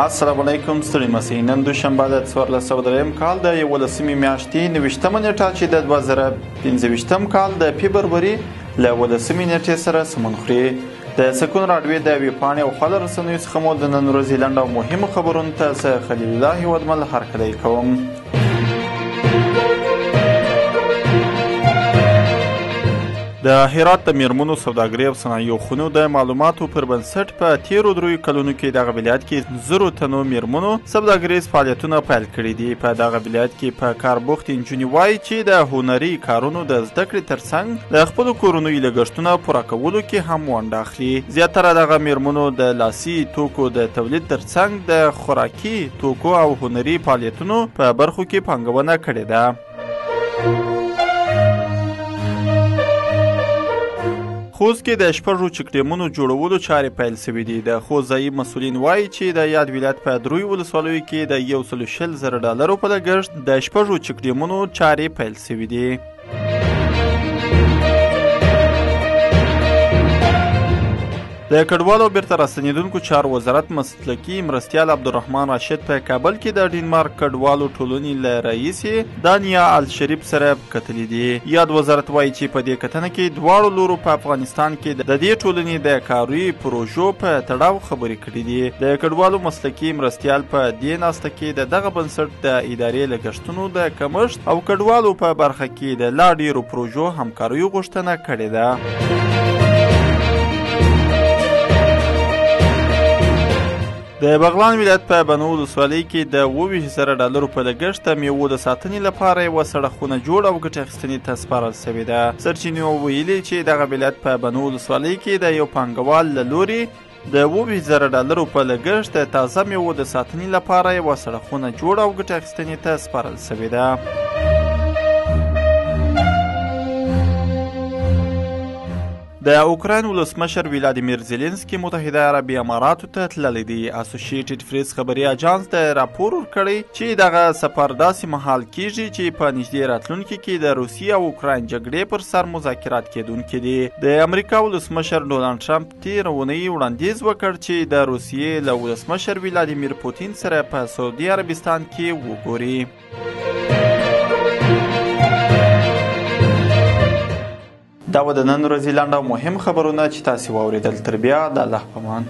السلام علیکم، ستړي مسئ. نن دوشنبه د 1403 کال د 11مې میاشتې 29مه نیټه چې د 2015 کال د فبروري له 11مې نیټې سره سمون خوري. د سکون راډیوي د ویبپاڼې او خپلو رسنیو څخه مو د نن ورځې لنډ او مهمو خبرونو ته زه خلیل الله ودمل هرکلی کوم. د هرات د میرمنو سوداګرۍ او صنایعو خونو د معلوماتو پر بنسټ په تیرو 3 کلونو کې دغه ولایت کې 0 تنو میرمنو سوداګریز فعالیتونه پیل کړي دي. په دغه ولایت کې په کاربوخت نجونې وایي چې د هنري کارونو د زده کړې ترڅنګ د خپلو کورنیو لګښتونه پوره کولو کې هم ونډه اخلي. زیاتره دغه میرمنو د لاسي توکو د تولید ترڅنګ د خوراکي توکو او هنري فعالیتونو په برخو کې پانګونه کړې ده. خوست کې د شپږو چکډیمونو جوړولو چارې پیل شوي دي. د خوست ځایي مسؤلین وایي چې د یاد ولایت په 3 ولسوالیو کې د $120,000 په لګښت د شپږو چکډیمونو چارې پیل شوي دي. د کډوالو بیرته راستنیدونکو چارو وزارت مسلکي مرستیال عبدالرحمن راشد په کابل کې د ډینمارک کډوالو ټولنې له رئیسې دانیا الشریف سره کتلي دي. یاد وزارت وایي چې په دې کتنه کې دواړو لورو په افغانستان کې د دې ټولنې د کاري پروژو په تړاو خبرې کړې دي. د کډوالو مسلکي مرستیال په دې ناسته کې د دغه بنسټ د ادارې لګښتونو د کمښت او کډوالو په برخه کې د لا ډیرو پروژو همکاریو غوښتنه کړې ده. د بغلان ولایت په بنو ولسوالۍ کې د $20,000 په لګښت د میوو د ساتنې لپاره یوه سړه خونه جوړ او ګټې اخیستنې ته سپارل شوې ده. سرچینو ویلي چې دغه ولایت په بنو ولسوالۍ کې د یو پانګوال له لوري د $20,000 په لګښت د تازه میوو د ساتنې لپاره یوه سړه خونه جوړ او ګټې اخیستنې ته سپارل شوې ده. د اوکراین ولسمشر ولادیمیر زیلنسکي متحده عربي اماراتو ته تللی دی. اسوسییټډ پریس خبري اجانس د راپور ورکړی چې دغه سفر داسې مهال کیږي چې په نږدې راتلونکي کې د روسیې او اوکراین جګړې پر سر مذاکرات کیدونکي دي. د امریکا ولسمشر ډونالډ ټرمپ تېره اونۍ وړاندیز وکړ چې د روسیې له ولسمشر ولادیمیر پوتین سره په سعودي عربستان کې وګوري. دا و د نن ورځې لنډ او مهم خبرونه چې تاسې واورېدل. تر بیا د الله په امان.